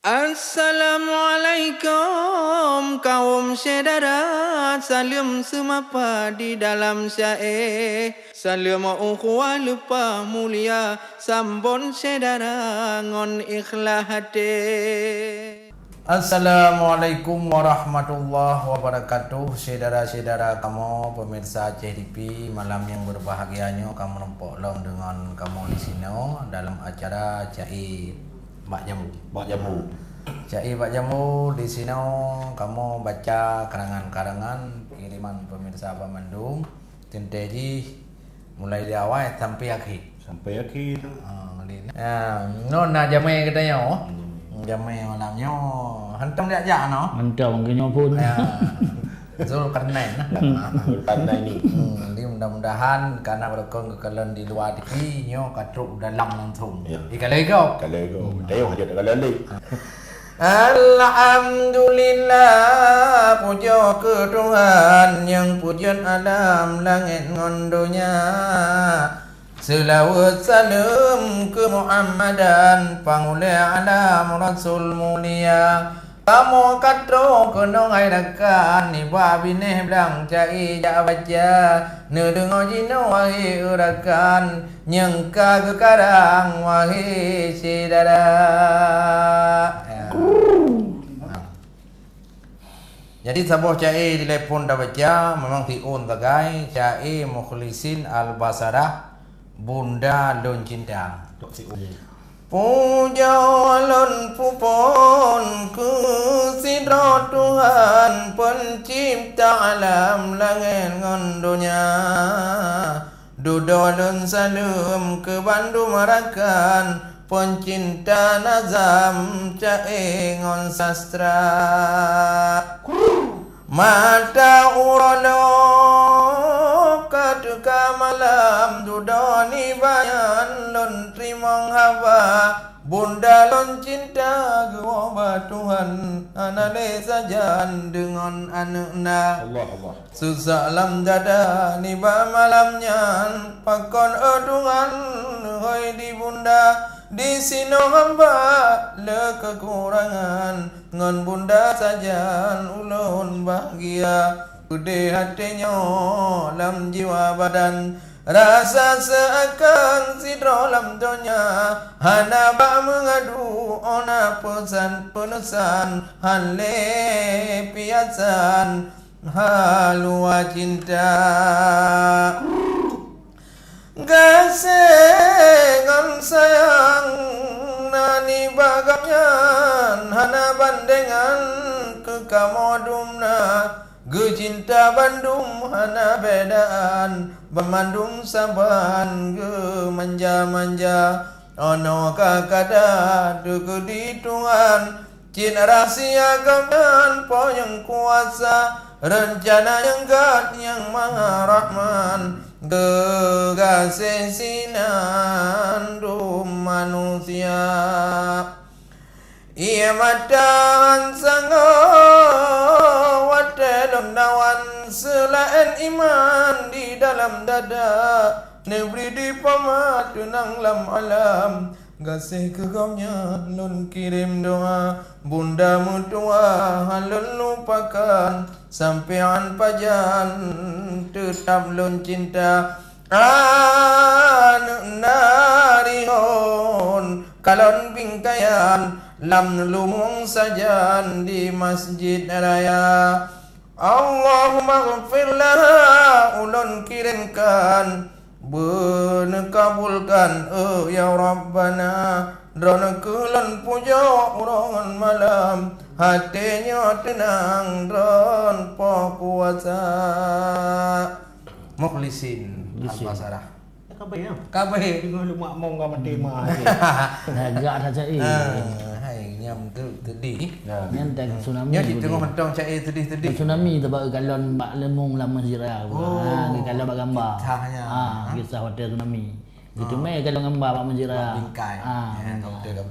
Assalamualaikum kaum saudara, salam semapa di dalam syair. Salam ukhuwah lupa mulia, sambon saudara ngon ikhlas hati. Assalamualaikum warahmatullahi wabarakatuh. Saudara-saudara kamu pemirsa CDP, malam yang berbahagianya kamu nampak long dengan kamu di sini dalam acara Cai Bak Jamu. Cai Bak Jamu di sini kamu baca karangan-karangan kiriman pemirsa Bandung. Tenteji mulai dari awal sampai akhir. Nona jamai katanya. Jamai malamnya hantam dia aja no. Hantam kena pun. Zulkarnain Zulkarnain ni. Jadi mudah-mudahan karena berkon kekalian di luar diki nyo katruk dalam langsung. Ya. Ikalai kau. Kalau kau tengok aja kalau lali. Alhamdulillah, puja ke Tuhan yang pujian alam langit ngondonya. Selawat salam ke Muhammadan, pangulia alam Rasul mulia. Kamu katro kena ngairakan ni babine belang cai ja baca ne dengo jino wahi urakan nyengka ke karang wahi sidara. Jadi sabuh cai telepon dah baca memang tiun tagai cai Mukhlisin Al-Basarah Bunda Lon Cinta. Puja lon pupon ku sidra Tuhan pencipta alam langit ngondonya. Dudolun salam ke Bandung Marakan pencinta nazam cai ngon sastra. Mata urano katuka malam dudoni bayan lon trimong hawa Bunda lon cinta gua Tuhan anale sajan dengan anakna. Allah. Susah lam dada ni ba malamnya pakon edungan hoi di Bunda di sino hamba le kekurangan ngon Bunda sajan ulun bahagia gede hatinya lam jiwa badan rasa seakan sidro lam donya hana ba mengadu ona pesan penusan hale piasan halua cinta gasengan sayang nani bagapnya hana bandengan ke kamodumna gecinta Bandung hana bedaan Bandung saban ge manja-manja ono kakada duku dituan cina rahasia gaman po yang kuasa rencana yang gat yang maha rahman gegase sinan manusia. Ia matan sango watelon nawan selain iman di dalam dada negeri di pamatu nang lam alam gasih kegamnya nun kirim doa Bunda mutua halun lupakan sampean pajan tetap lun cinta anu narihon kalon bingkayan lam lumung sajan di masjid raya. Allahumma ghfirlah ulun kirimkan kabulkan ya Rabbana drona kulan puja urangan malam hatinya tenang dron po kuasa. Mukhlisin Al-Basarah Kabeh Tengah lumak mong ka tema. Agak dah cai. Hai nyam tu tadi. Yang teng tsunami. Nya di tengah mentong cai tadi. Tsunami tu bak galon bak lemung lama sirah. Kalau bak gambar. Kisahnya. Kisah hotel tsunami. Gitu mai kalau gambar bak menjira. Bingkai.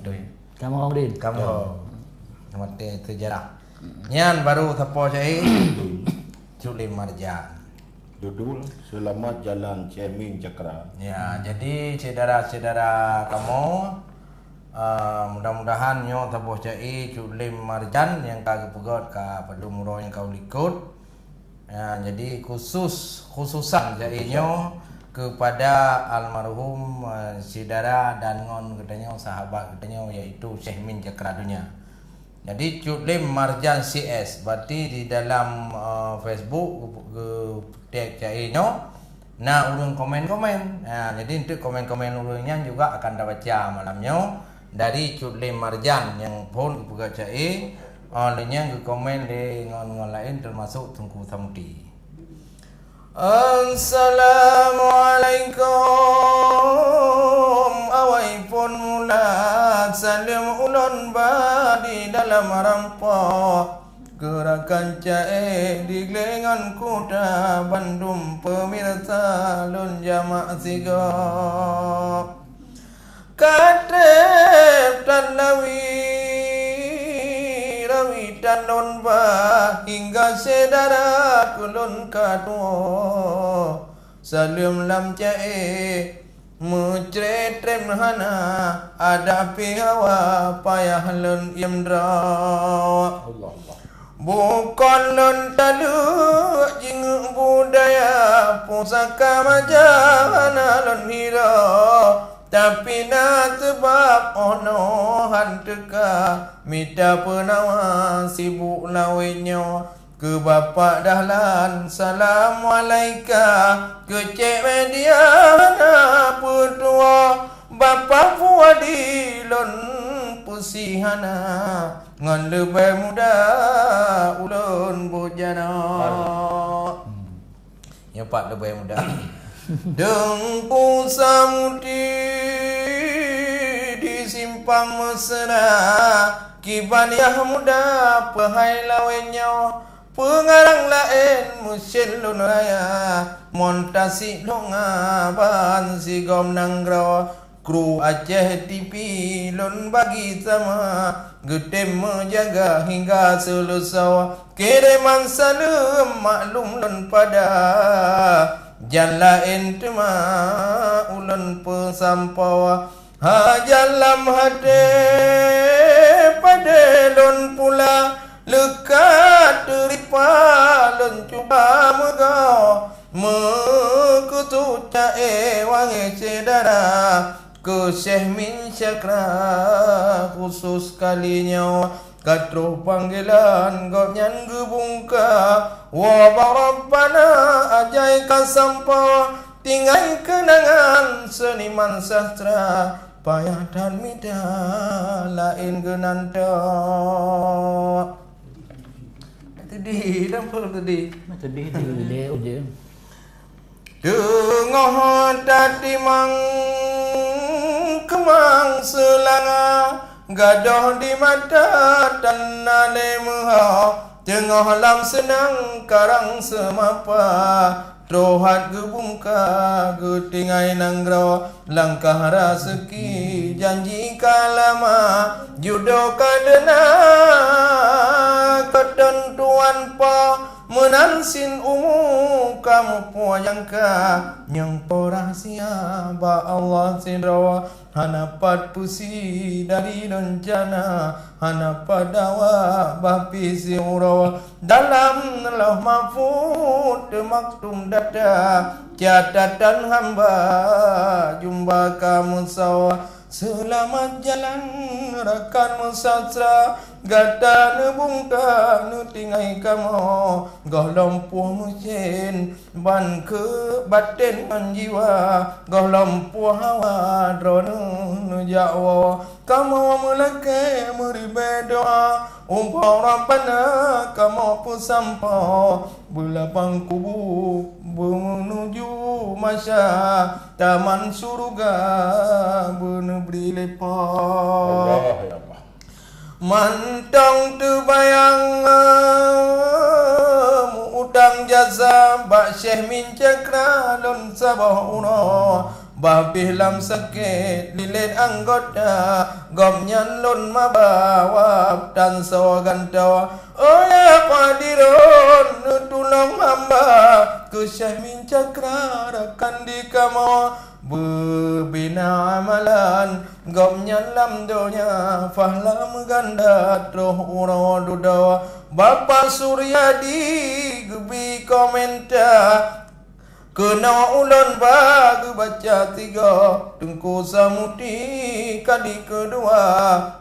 Betul. Kamu Din. Kamu mati sejarah. Nyan baru siapa cai? Suli Marja. Dudul selamat jalan Cermin Cakra. Ya, jadi saudara-saudara kamu Mudah-mudahan nyo tabuh cai Cuklim Marjan yang kagak pegot ka padu muro yang kau likut. Jadi khususan cai nyo kepada almarhum saudara dan ngon katanya sahabat katanya yaitu Syekh Min Cakradunya. Jadi Cuklim Marjan CS berarti di dalam Facebook tag cai nyo. Nah, ulun komen-komen. Jadi untuk komen-komen ulunnya juga akan dibaca malamnya dari Cuklim Marjan yang pun buka cai. Olehnya komen di ngon lain termasuk Tungku Samuti. Assalamualaikum awai pun mulat salam ulun badi dalam rampok gerakan cai di Glengan Kuta Bandung pemirsa lun jamaah siga katep dan rawi dan lun bah hingga sedara kulun kadua salam lam cai mucretrem hana ada pihawa payah lun imdra Allah Allah. bukan lun talu jing budaya pusaka majana lun hira tapi na sebab ono hanteka mita penawa sibuk lawinyo ke bapa dahlan assalamualaikum ke cik media na petua bapa fuadi lun pusihana ngan lebih muda ulun bujana ya pak lebih muda deng pusamudi di simpang mesra kiban yah muda pehai lawenyo pengarang lain musil lun raya montasi longa ban si gom nanggro kru Aceh TV lun bagi sama gedem menjaga hingga selesai kiriman salam maklum lun pada jalan tema ulun pesampau hajalam hade pada lun pula lekat teripa lun cuba megau mekutu cae wangi sedara ke Syekh Min Cakra khusus kalinya katruh panggilan gopnyan gebungka wa barabbana ajai kasampa tinggal kenangan seniman sastra payah dan mida lain genanta tadi nampak tadi Sedih dia je. Tengah tadi mang kemang selanga gadah di mata dan nale muha tengah lam senang karang semapa trohat gebungka getingai nanggro langkah raseki janji kalama judo kadena ketentuan pa menansin umu kamu poyangka yang porah siapa Allah sindrawa hanapat pusi dari rencana hanapat dawa bapi si urawa dalam Allah mahfud maktum dada catatan hamba jumpa kamu sawa selamat jalan rekan musasra gata nebungka nutingai kamu golompuh musin ban ke batin menjiwa golompuh hawa dronu jawa kamu melake meribe doa umpah rabbana kamu pusampa belapang kubu menuju masya taman surga benebri lepas Allah ya Allah. mantang terbayang utang jasa Bak Syekh Min Cakra lun sabah uno babih lam sakit lilit anggota gomnyan lun mabawab dan sawaganta oh ya qadirun tulung hamba ke Syekh Min Cakra rakan di kamu berbina amalan gom nyalam donya fahlam ganda troh uro dudawa Bapak Suryadi gebi komentar kena ulun bagi baca 3 tengku samuti kali kedua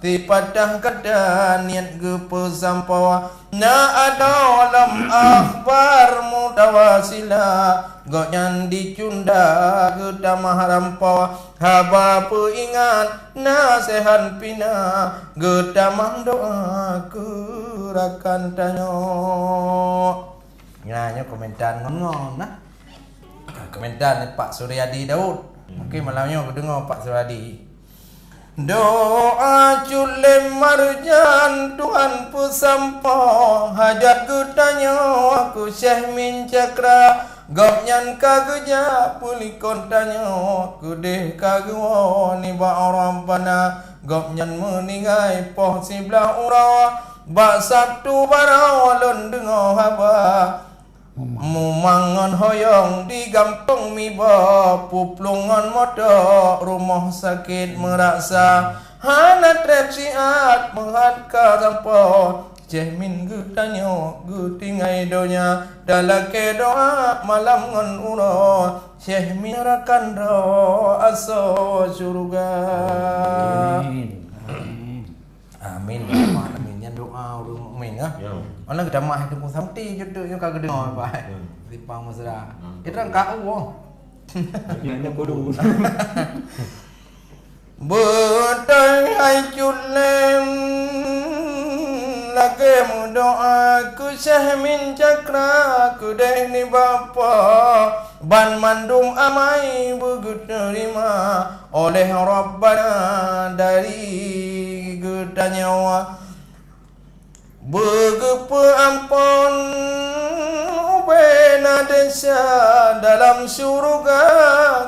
ti patah kata niat ge pesampawa na ada alam akhbar mutawasila goknyan dicunda ke damah rampawa haba peingat nasihan pina ge damah doa ke rakan tanyo nyanyo komentar ngon nah komentar ni Pak Suryadi Daud. Mungkin malamnya aku dengar Pak Suryadi. Doa culim marjan Tuhan pesampo hajat kutanya aku Syekh Min Cakra gopnyan kageja pulikon tanya kudeh kagewa ni ba rabbana gopnyan meningai poh siblah ura ba Sabtu barawalon dengar haba Mumangan hoyong di gampang miba puplungan moda rumah sakit meraksa hana trep siat menghadka sampo Cemin gu tanyo gu tingai donya dalake doa malam ngon uro Syekh mirakan ro aso surga amin amin nya doa urang mukmin ah ana kita mah itu pun samti jodoh yang kagak dengar baik lipang mesra kita kau wong Ini bodoh. Betai hai culem lagi doa ku Syekh Min Cakra ku deh ni bapa ban mandum amai begut terima oleh Rabbana dari gedanyawa begepe ampun bena desa dalam syurga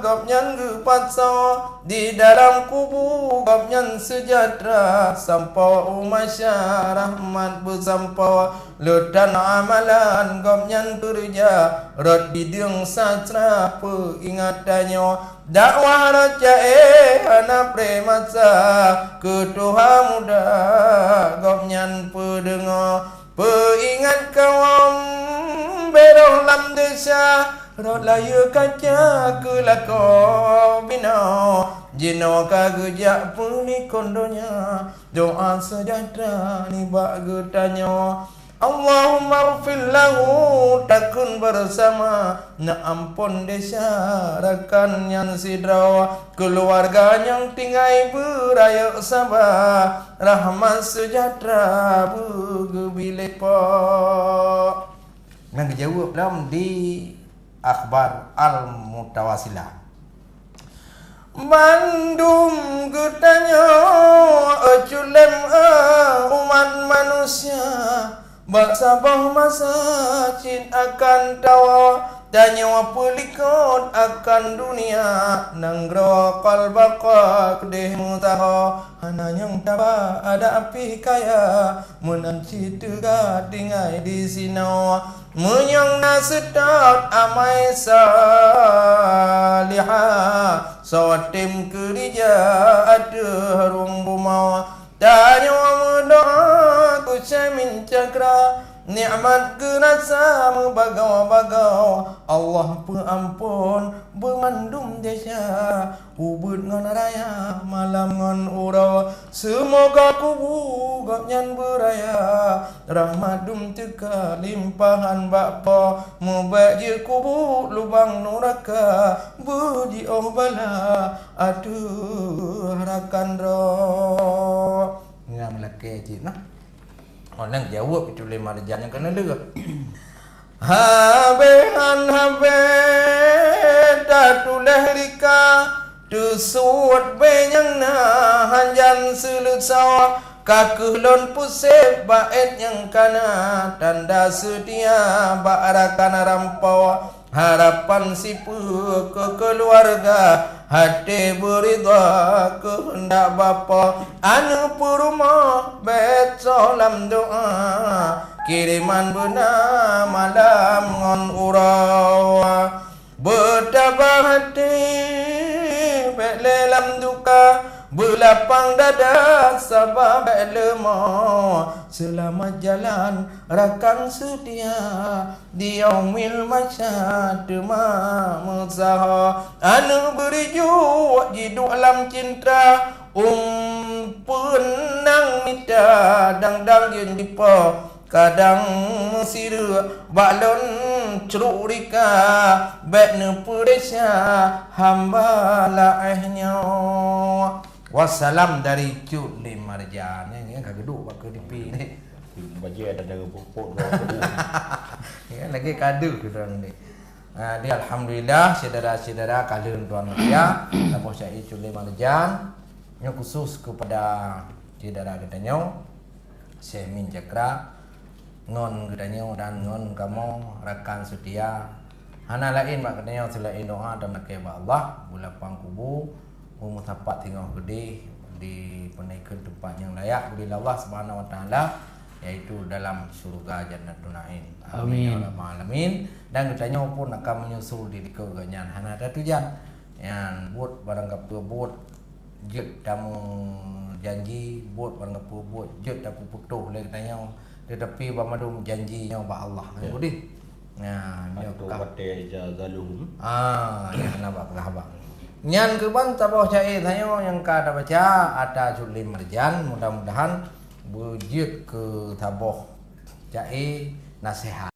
gopnyan gepatso di dalam kubu gopnyan sejahtera sampau umasya rahmat bersampau ledan amalan gopnyan kerja rod bidung satra peingatannya dakwah raja hana premasa ketuha muda gopnyan pedengar peingat kawan beroh lam desa rod laya kaca kelako bina jino kagejak puni kondonya doa sejahtera ni bak getanya Allahumma rfil lahu takun bersama na ampun desa rakan yang sidrawa keluarga yang tinggai beraya sabah rahmat sejahtera begebilepa nang jawab dalam di akhbar al-mutawasilah Bandung getanya culem umat manusia Baksabah masa cin akan tawa Tanya pelikot akan dunia Nanggro kalbaka kedeh mutaha Hana yang taba ada api kaya Menanci tega tinggai di sino Menyang nasedat amai salihah Sawatim kerja ada harum bumawa Tanya muda ku Syekh Cakra Ni'mat kerasa membagau-bagau Allah pengampun bermandum desa Ubud ngan raya malam ngan urau Semoga kubu gapnyan beraya Rahmat dum teka limpahan bakpa Mubak je kubu lubang neraka Buji oh bala aduh rakan roh Ngam laki cik nah Orang jawab itu boleh marjan yang kena lega. Habehan habe datuleh lika Tusuat benyang na hanjan selut sawah Kakulon pusep baet yang kana Tanda setia ba'arakan rampau Harapan sipu ke keluarga Hati beridha kehendak bapa Anu puruma bet solam doa Kiriman benar malam ngon urau Betapa hati bet lelam duka Bulapang dada sabab lemah, selamat jalan rakan setia di yaumil masyad muzaha. Anu berjuang hidup alam cinta penang mita dang yang dipa kadang sira balon cerurika bek ne pudesya hamba laehnya. Wassalam dari Cuk Lim Marjan ni kan geduk bak dipi ni. Baju ada darah pokok. Ya lagi kadu kita ni. Dia alhamdulillah saudara-saudara kalian tuan dia apa syai Cuk Lim Marjan yang khusus kepada saudara katanya Syekh Min Cakra ngon katanya dan ngon kamu rakan setia hana lain mak katanya selain doa dan nak Allah bulapang kubu mutapat tinggal gede di penaikan tempat yang layak bila Allah Subhanahu wa taala yaitu dalam surga Jannatul Naim. Amin ya rabbal alamin. Dan katanya pun akan menyusul di keganyan hana ada tujuan yang buat barang kapur buat jet tamu janji buat barang kapur buat jet tamu putuh le katanya tetapi bamadum janjinya ba Allah. Budi. Nah, dia kata ijazaluhum. Ya nampak khabar. Nyan ke bang tabah cai tanya yang kada baca ada Cuk Lim Marjan mudah-mudahan berjit ke tabah cai nasihat.